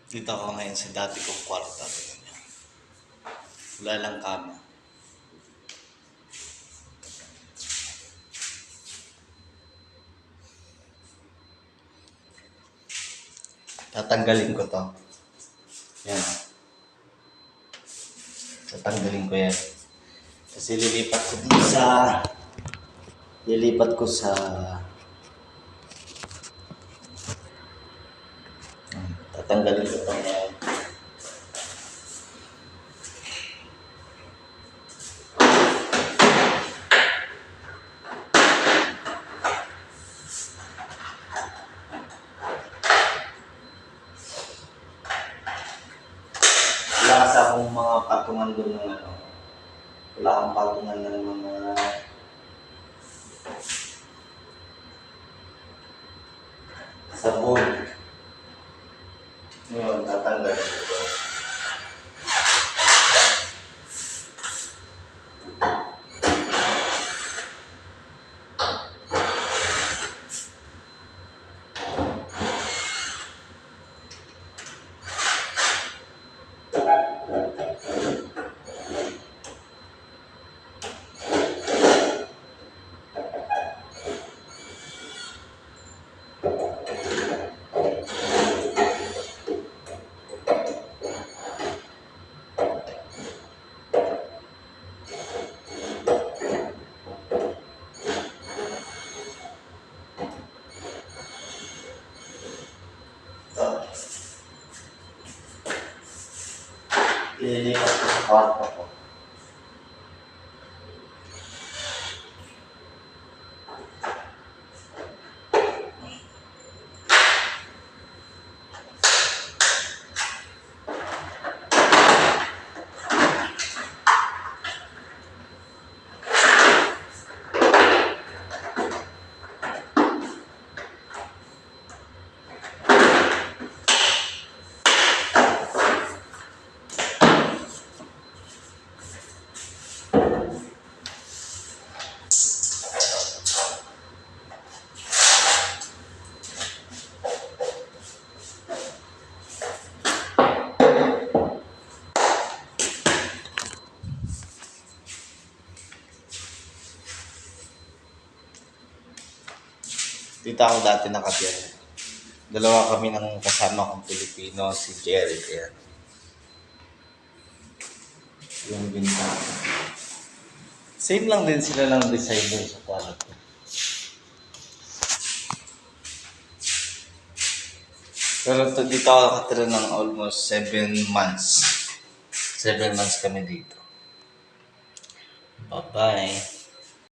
Dito ako ngayon sa dati kong kwarto. Wala lang kama. Tatanggalin ko to. Yan. Tatanggalin ko yan. Kasi lilipat ko sa tatanggalin ko to yan. Wala kasi akong mga patungan doon ng ano. Wala akong patungan ng mga sabon. Ngayon, tatanggalin ko to. Ililipat ko sa kwarto ko. Dito ako dati nakatira. Dalawa kami ng kasama kong Pilipino, si Jerry. Ayan. Yung bintana. Same lang din sila ng designer sa kwarto. Pero dito ako nakatira ng almost 7 months. 7 months kami dito. Bye-bye.